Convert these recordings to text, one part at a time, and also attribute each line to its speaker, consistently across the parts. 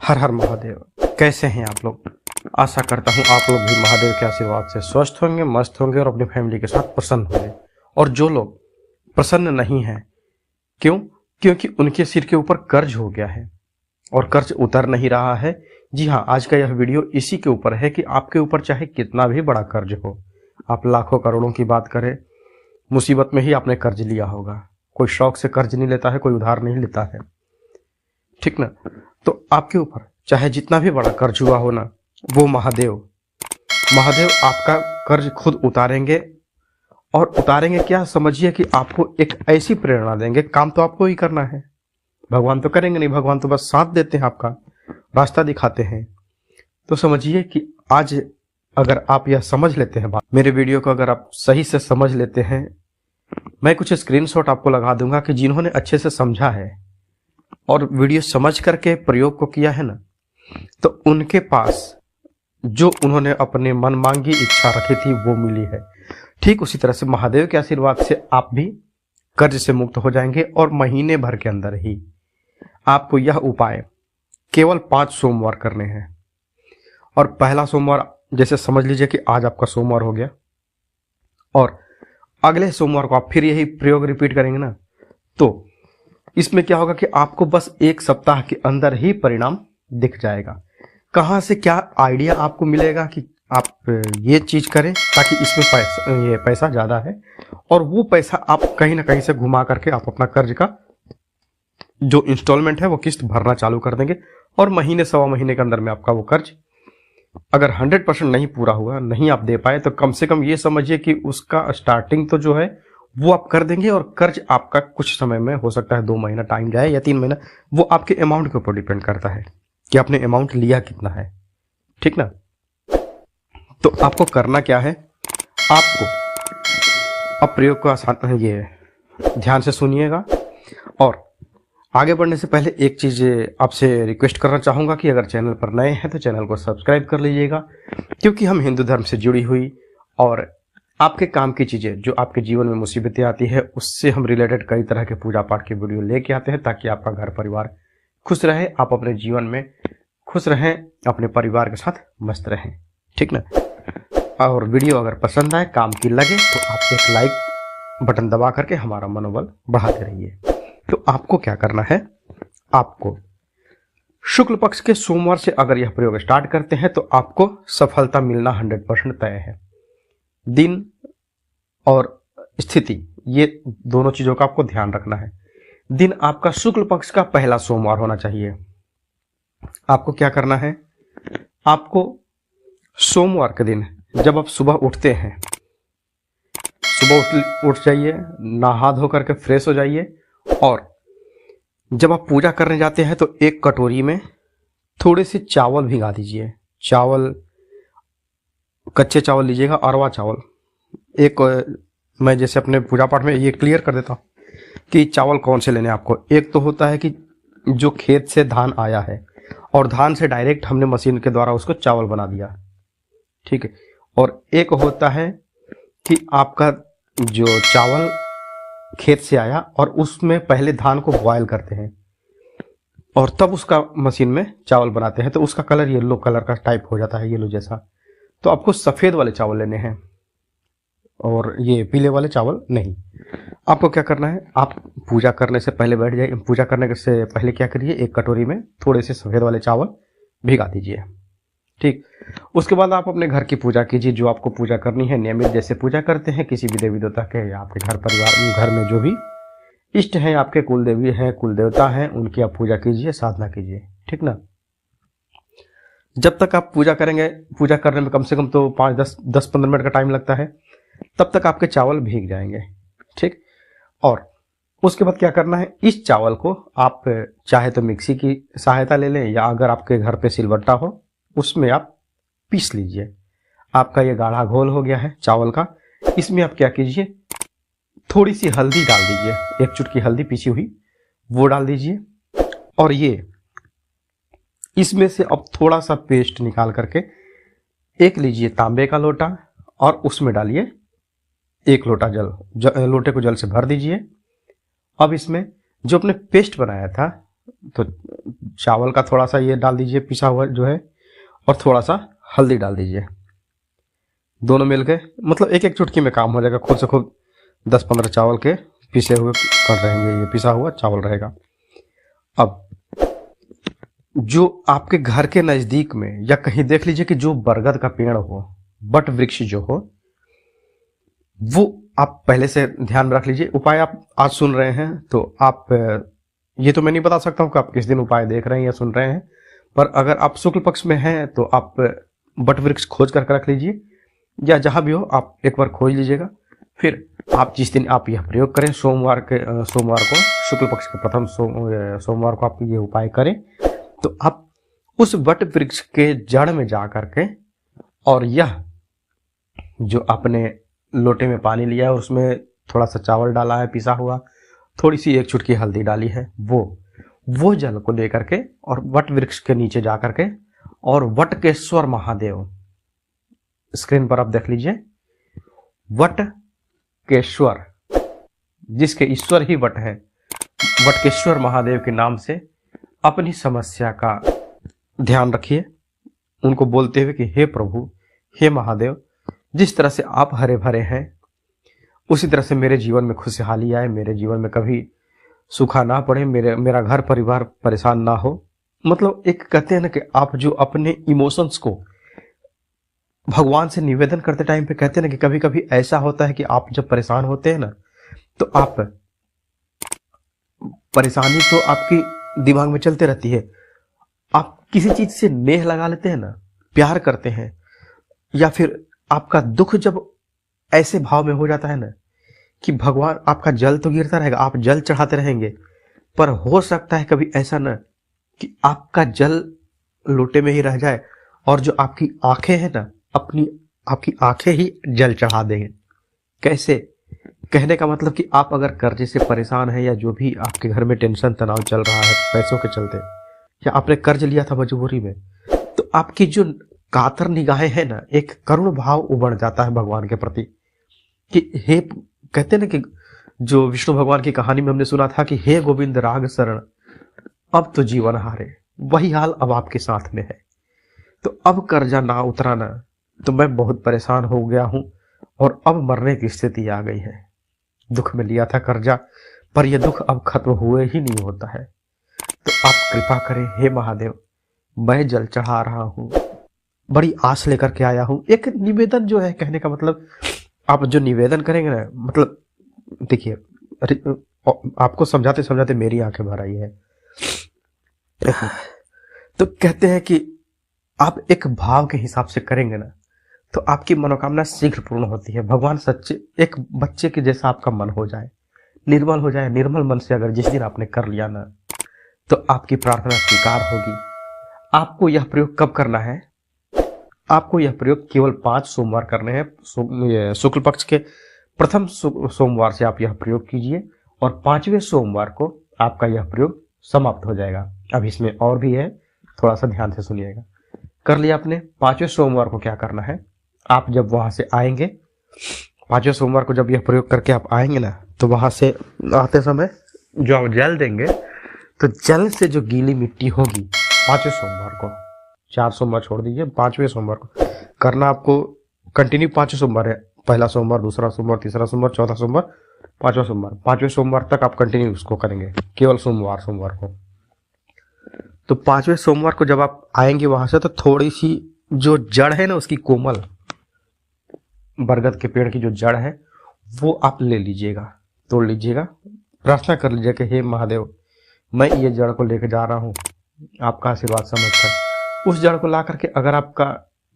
Speaker 1: हर हर महादेव। कैसे हैं आप लोग? आशा करता हूं आप लोग भी महादेव के आशीर्वाद से स्वस्थ होंगे, मस्त होंगे और अपनी फैमिली के साथ प्रसन्न होंगे। और जो लोग प्रसन्न नहीं हैं, क्यों? क्योंकि उनके सिर के ऊपर कर्ज हो गया है और कर्ज उतर नहीं रहा है। जी हाँ, आज का यह वीडियो इसी के ऊपर है कि आपके ऊपर चाहे कितना भी बड़ा कर्ज हो, आप लाखों करोड़ों की बात करें, मुसीबत में ही आपने कर्ज लिया होगा। कोई शौक से कर्ज नहीं लेता है, कोई उधार नहीं लेता है, ठीक ना? तो आपके ऊपर चाहे जितना भी बड़ा कर्ज हुआ हो ना, वो महादेव आपका कर्ज खुद उतारेंगे। और उतारेंगे क्या, समझिए कि आपको एक ऐसी प्रेरणा देंगे। काम तो आपको ही करना है, भगवान तो करेंगे नहीं, भगवान तो बस साथ देते हैं, आपका रास्ता दिखाते हैं। तो समझिए कि आज अगर आप यह समझ लेते हैं बात, मेरे वीडियो को अगर आप सही से समझ लेते हैं, मैं कुछ स्क्रीनशॉट आपको लगा दूंगा कि जिन्होंने अच्छे से समझा है और वीडियो समझ करके प्रयोग को किया है ना, तो उनके पास जो उन्होंने अपने मन मांगी इच्छा रखी थी वो मिली है। ठीक उसी तरह से महादेव के आशीर्वाद से आप भी कर्ज से मुक्त हो जाएंगे। और महीने भर के अंदर ही आपको यह उपाय केवल 5 सोमवार करने हैं। और पहला सोमवार जैसे समझ लीजिए कि आज आपका सोमवार हो गया और अगले सोमवार को आप फिर यही प्रयोग रिपीट करेंगे ना, तो इसमें क्या होगा कि आपको बस 1 सप्ताह के अंदर ही परिणाम दिख जाएगा। कहाँ से क्या आइडिया आपको मिलेगा कि आप ये चीज करें ताकि इसमें पैसा ज्यादा है, और वो पैसा आप कहीं ना कहीं से घुमा करके आप अपना कर्ज का जो इंस्टॉलमेंट है वो किस्त भरना चालू कर देंगे। और महीने सवा महीने के अंदर में आपका वो कर्ज अगर 100% नहीं पूरा हुआ, नहीं आप दे पाए, तो कम से कम ये समझिए कि उसका स्टार्टिंग तो जो है वो आप कर देंगे। और कर्ज आपका कुछ समय में, हो सकता है 2 महीना टाइम जाए या 3 महीना, वो आपके अमाउंट के ऊपर डिपेंड करता है कि आपने अमाउंट लिया कितना है, ठीक ना? तो आपको करना क्या है, आपको अब प्रयोग को आसान, ये ध्यान से सुनिएगा। और आगे बढ़ने से पहले एक चीज आपसे रिक्वेस्ट करना चाहूंगा कि अगर चैनल पर नए हैं तो चैनल को सब्सक्राइब कर लीजिएगा, क्योंकि हम हिंदू धर्म से जुड़ी हुई और आपके काम की चीजें, जो आपके जीवन में मुसीबतें आती है, उससे हम रिलेटेड कई तरह के पूजा पाठ के वीडियो लेके आते हैं ताकि आपका घर परिवार खुश रहे, आप अपने जीवन में खुश रहें, अपने परिवार के साथ मस्त रहें, ठीक ना? और वीडियो अगर पसंद आए, काम की लगे, तो आप एक लाइक बटन दबा करके हमारा मनोबल बढ़ाते रहिए। तो आपको क्या करना है, आपको शुक्ल पक्ष के सोमवार से अगर यह प्रयोग स्टार्ट करते हैं तो आपको सफलता मिलना 100% तय है। दिन और स्थिति, ये दोनों चीजों का आपको ध्यान रखना है। दिन आपका शुक्ल पक्ष का पहला सोमवार होना चाहिए। आपको क्या करना है, आपको सोमवार के दिन जब आप सुबह उठते हैं, सुबह उठ जाइए, नहा धो करके फ्रेश हो जाइए, और जब आप पूजा करने जाते हैं तो एक कटोरी में थोड़े से चावल भिगा दीजिए। चावल, कच्चे चावल लीजिएगा, अरवा चावल। मैं जैसे अपने पूजा पाठ में ये क्लियर कर देता हूँ कि चावल कौन से लेने आपको। एक तो होता है कि जो खेत से धान आया है और धान से डायरेक्ट हमने मशीन के द्वारा उसको चावल बना दिया, ठीक है। और एक होता है कि आपका जो चावल खेत से आया और उसमें पहले धान को बॉयल करते हैं और तब उसका मशीन में चावल बनाते हैं, तो उसका कलर येलो कलर का टाइप हो जाता है, येलो जैसा। तो आपको सफेद वाले चावल लेने हैं और ये पीले वाले चावल नहीं। आपको क्या करना है, आप पूजा करने से पहले बैठ जाइए। पूजा करने से पहले क्या करिए, एक कटोरी में थोड़े से सफेद वाले चावल भिगा दीजिए, ठीक। उसके बाद आप अपने घर की पूजा कीजिए, जो आपको पूजा करनी है नियमित, जैसे पूजा करते हैं किसी भी देवी देवता के, या आपके घर परिवार घर में जो भी इष्ट हैं, आपके कुल देवी हैं, कुल देवता हैं, उनकी आप पूजा कीजिए, साधना कीजिए, ठीक ना। जब तक आप पूजा करेंगे, पूजा करने में कम से कम तो 5-10-15 मिनट का टाइम लगता है, तब तक आपके चावल भीग जाएंगे, ठीक। और उसके बाद क्या करना है, इस चावल को आप चाहे तो मिक्सी की सहायता ले लें, या अगर आपके घर पे सिलबट्टा हो उसमें आप पीस लीजिए। आपका ये गाढ़ा घोल हो गया है चावल का। इसमें आप क्या कीजिए, थोड़ी सी हल्दी डाल दीजिए, 1 चुटकी हल्दी पीसी हुई वो डाल दीजिए। और ये इसमें से अब थोड़ा सा पेस्ट निकाल करके एक लीजिए तांबे का लोटा और उसमें डालिए 1 लोटा जल, लोटे को जल से भर दीजिए। अब इसमें जो अपने पेस्ट बनाया था तो चावल का थोड़ा सा ये डाल दीजिए पिसा हुआ जो है, और थोड़ा सा हल्दी डाल दीजिए। दोनों मिलके मतलब एक एक चुटकी में काम हो जाएगा, खुद से खुद 10-15 चावल के पिसे हुए कर रहेंगे, ये पिसा हुआ चावल रहेगा। अब जो आपके घर के नजदीक में या कहीं देख लीजिए कि जो बरगद का पेड़ हो, बट वृक्ष जो हो, वो आप पहले से ध्यान में रख लीजिए। उपाय आप आज सुन रहे हैं तो आप, ये तो मैं नहीं बता सकता हूँ कि आप किस दिन उपाय देख रहे हैं या सुन रहे हैं, पर अगर आप शुक्ल पक्ष में हैं तो आप बट वृक्ष खोज करके रख लीजिए, या जहां भी हो आप एक बार खोज लीजिएगा। फिर आप जिस दिन आप यह प्रयोग करें, सोमवार को शुक्ल पक्ष के प्रथम सोमवार को आप ये उपाय करें, तो आप उस वट वृक्ष के जड़ में जा करके, और यह जो आपने लोटे में पानी लिया है उसमें थोड़ा सा चावल डाला है पिसा हुआ, थोड़ी सी 1 चुटकी हल्दी डाली है, वो जल को लेकर के और वट वृक्ष के नीचे जा करके, और वटकेश्वर महादेव, स्क्रीन पर आप देख लीजिए, वटकेश्वर जिसके ईश्वर ही वट है, वटकेश्वर महादेव के नाम से अपनी समस्या का ध्यान रखिए, उनको बोलते हुए कि हे प्रभु, हे महादेव, जिस तरह से आप हरे भरे हैं उसी तरह से मेरे जीवन में खुशहाली आए, मेरे जीवन में कभी सूखा ना पड़े, मेरा घर परिवार परेशान ना हो। मतलब एक कहते हैं ना कि आप जो अपने इमोशंस को भगवान से निवेदन करते टाइम पे, कहते हैं ना कि कभी कभी ऐसा होता है कि आप जब परेशान होते हैं ना, तो आप परेशानी तो आपकी दिमाग में चलते रहती है, आप किसी चीज से नेह लगा लेते हैं ना, प्यार करते हैं, या फिर आपका दुख जब ऐसे भाव में हो जाता है ना कि भगवान, आपका जल तो गिरता रहेगा, आप जल चढ़ाते रहेंगे, पर हो सकता है कभी ऐसा ना कि आपका जल लोटे में ही रह जाए और जो आपकी आंखें हैं ना, आपकी आंखें ही जल चढ़ा देंगे। कैसे? कहने का मतलब कि आप अगर कर्जे से परेशान हैं, या जो भी आपके घर में टेंशन तनाव चल रहा है पैसों के चलते, या आपने कर्ज लिया था मजबूरी में, तो आपकी जो कातर निगाहें हैं ना, एक करुण भाव उमड़ जाता है भगवान के प्रति कि हे, कहते ना कि जो विष्णु भगवान की कहानी में हमने सुना था कि हे गोविंद राग शरण, अब तो जीवन हारे, वही हाल अब आपके साथ में है। तो अब कर्जा ना उतराना, तो मैं बहुत परेशान हो गया हूं और अब मरने की स्थिति आ गई है। दुख में लिया था कर्जा, पर यह दुख अब खत्म हुए ही नहीं होता है। तो आप कृपा करें हे महादेव, मैं जल चढ़ा रहा हूं, बड़ी आस लेकर के आया हूं। एक निवेदन जो है, कहने का मतलब आप जो निवेदन करेंगे ना, मतलब देखिए, आपको समझाते समझाते मेरी आंखें भर आई है। तो कहते हैं कि आप एक भाव के हिसाब से करेंगे ना, तो आपकी मनोकामना शीघ्र पूर्ण होती है। भगवान सच्चे एक बच्चे के जैसा आपका मन हो जाए, निर्मल हो जाए। निर्मल मन से अगर जिस दिन आपने कर लिया ना, तो आपकी प्रार्थना स्वीकार होगी। आपको यह प्रयोग कब करना है? आपको यह प्रयोग केवल 5 सोमवार करने हैं। शुक्ल पक्ष के प्रथम सोमवार से आप यह प्रयोग कीजिए, और 5वें सोमवार को आपका यह प्रयोग समाप्त हो जाएगा। अब इसमें और भी है, थोड़ा सा ध्यान से सुनिएगा। कर लिया आपने। 5वें सोमवार को क्या करना है? आप जब वहां से आएंगे, 5वें सोमवार को जब यह प्रयोग करके आप आएंगे ना, तो वहां से आते समय जो आप जल देंगे, तो जल से जो गीली मिट्टी होगी 5वें सोमवार को, 4 सोमवार छोड़ दीजिए, 5वें सोमवार को करना आपको कंटिन्यू। 5 सोमवार है, पहला सोमवार, दूसरा सोमवार, तीसरा सोमवार, चौथा सोमवार, 5वां सोमवार, 5वें सोमवार तक आप कंटिन्यू उसको करेंगे, केवल सोमवार को। तो 5वें सोमवार को जब आप आएंगे वहां से, तो थोड़ी सी जो जड़ है ना उसकी, कोमल बरगद के पेड़ की जो जड़ है, वो आप ले लीजिएगा, तोड़ लीजिएगा, प्रार्थना कर लीजिएगा कि हे महादेव, मैं ये जड़ को लेकर जा रहा हूँ, आपका आशीर्वाद समझकर। उस जड़ को ला करके, अगर आपका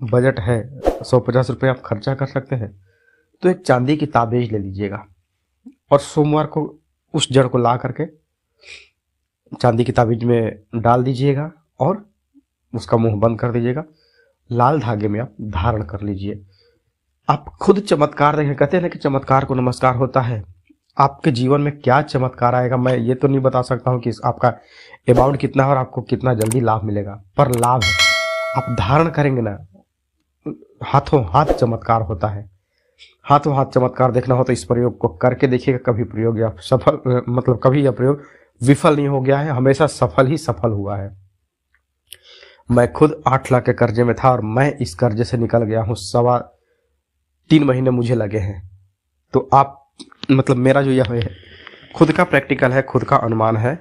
Speaker 1: बजट है 150 रुपये आप खर्चा कर सकते हैं, तो एक चांदी की ताबीज ले लीजिएगा, और सोमवार को उस जड़ को ला करके चांदी की ताबीज में डाल दीजिएगा, और उसका मुंह बंद कर दीजिएगा। लाल धागे में आप धारण कर लीजिए। आप खुद चमत्कार देखें। कहते हैं ना कि चमत्कार को नमस्कार होता है। आपके जीवन में क्या चमत्कार आएगा, मैं ये तो नहीं बता सकता हूँ कि आपका अमाउंट कितना है और आपको कितना जल्दी लाभ मिलेगा, पर लाभ है। आप धारण करेंगे ना, हाथों हाथ चमत्कार होता है। हाथों हाथ चमत्कार देखना हो तो इस प्रयोग को करके देखिएगा। कभी प्रयोग या सफल, मतलब कभी यह प्रयोग विफल नहीं हो गया है, हमेशा सफल ही सफल हुआ है। मैं खुद 8 लाख के कर्जे में था और मैं इस कर्जे से निकल गया हूँ, 3.25 महीने मुझे लगे हैं। तो आप मतलब मेरा जो यह है खुद का प्रैक्टिकल है, खुद का अनुमान है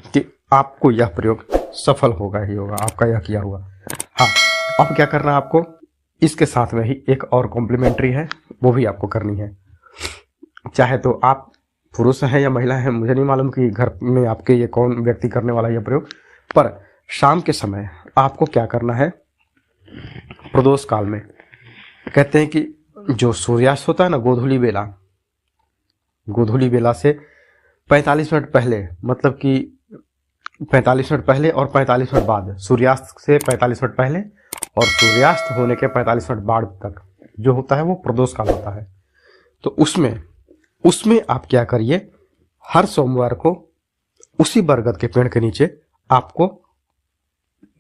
Speaker 1: कि आपको यह प्रयोग सफल होगा ही होगा, आपका यह किया हुआ। हाँ, अब क्या करना है आपको, इसके साथ में ही एक और कॉम्प्लीमेंट्री है, वो भी आपको करनी है। चाहे तो आप पुरुष हैं या महिला हैं, मुझे नहीं मालूम कि घर में आपके ये कौन व्यक्ति करने वाला है यह प्रयोग, पर शाम के समय आपको क्या करना है, प्रदोष काल में कहते हैं कि जो सूर्यास्त होता है ना, गोधूली बेला से 45 मिनट पहले, मतलब कि 45 मिनट पहले और 45 मिनट बाद, सूर्यास्त से 45 मिनट पहले और सूर्यास्त होने के 45 मिनट बाद तक जो होता है वो प्रदोष काल होता है। तो उसमें आप क्या करिए, हर सोमवार को उसी बरगद के पेड़ के नीचे आपको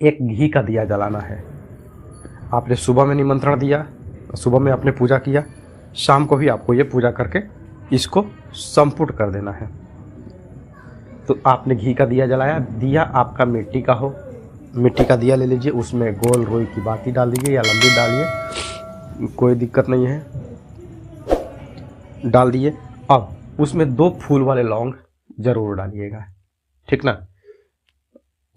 Speaker 1: एक घी का दिया जलाना है। आपने सुबह में निमंत्रण दिया, सुबह में आपने पूजा किया, शाम को भी आपको ये पूजा करके इसको संपुट कर देना है। तो आपने घी का दिया जलाया, दिया आपका मिट्टी का हो, मिट्टी का दिया ले लीजिए, उसमें गोल रोई की बाती डाल दीजिए या लंबी डालिए, कोई दिक्कत नहीं है, डाल दिए। अब उसमें 2 फूल वाले लौंग जरूर डालिएगा, ठीक ना।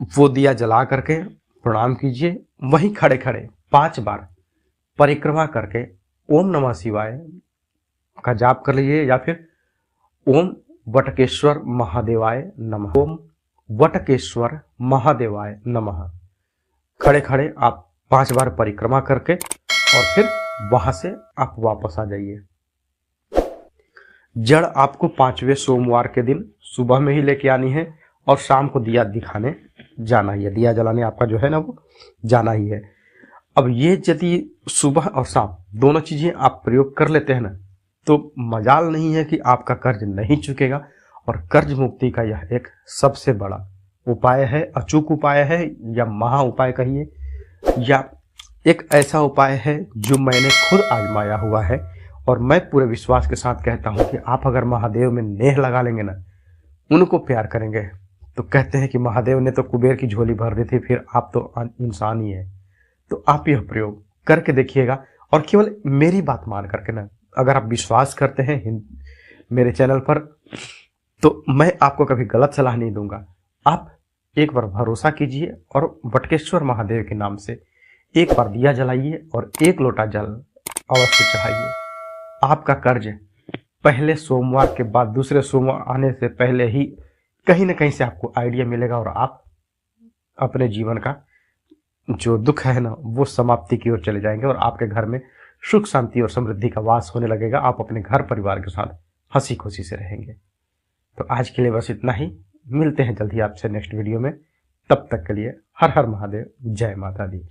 Speaker 1: वो दिया जला करके प्रणाम कीजिए, वहीं खड़े खड़े 5 बार परिक्रमा करके ओम नमः शिवाय का जाप कर लीजिए, या फिर ओम वटकेश्वर महादेवाय नमः, ओम वटकेश्वर महादेवाय नमः, खड़े खड़े आप 5 बार परिक्रमा करके और फिर वहां से आप वापस आ जाइए। जड़ आपको 5वें सोमवार के दिन सुबह में ही लेके आनी है और शाम को दिया दिखाने जाना ही है, दिया जलाने आपका जो है ना वो जाना ही है। अब ये यदि सुबह और शाम दोनों चीजें आप प्रयोग कर लेते हैं ना, तो मजाल नहीं है कि आपका कर्ज नहीं चुकेगा। और कर्ज मुक्ति का यह एक सबसे बड़ा उपाय है, अचूक उपाय है, या महा उपाय कहिए, या एक ऐसा उपाय है जो मैंने खुद आजमाया हुआ है। और मैं पूरे विश्वास के साथ कहता हूं कि आप अगर महादेव में नेह लगा लेंगे ना, उनको प्यार करेंगे, तो कहते हैं कि महादेव ने तो कुबेर की झोली भर दी थी, फिर आप तो इंसान ही है। तो आप यह प्रयोग करके देखिएगा, और केवल मेरी बात मान करके ना, अगर आप विश्वास करते हैं मेरे चैनल पर, तो मैं आपको कभी गलत सलाह नहीं दूंगा। आप एक बार भरोसा कीजिए और वटकेश्वर महादेव के नाम से एक बार दिया जलाइए और 1 लोटा जल अवश्य चढ़ाइए। आपका कर्ज पहले सोमवार के बाद दूसरे सोमवार आने से पहले ही कहीं ना कहीं से आपको आइडिया मिलेगा, और आप अपने जीवन का जो दुख है ना वो समाप्ति की ओर चले जाएंगे, और आपके घर में सुख शांति और समृद्धि का वास होने लगेगा। आप अपने घर परिवार के साथ हंसी खुशी से रहेंगे। तो आज के लिए बस इतना ही, मिलते हैं जल्दी आपसे नेक्स्ट वीडियो में। तब तक के लिए हर हर महादेव, जय माता दी।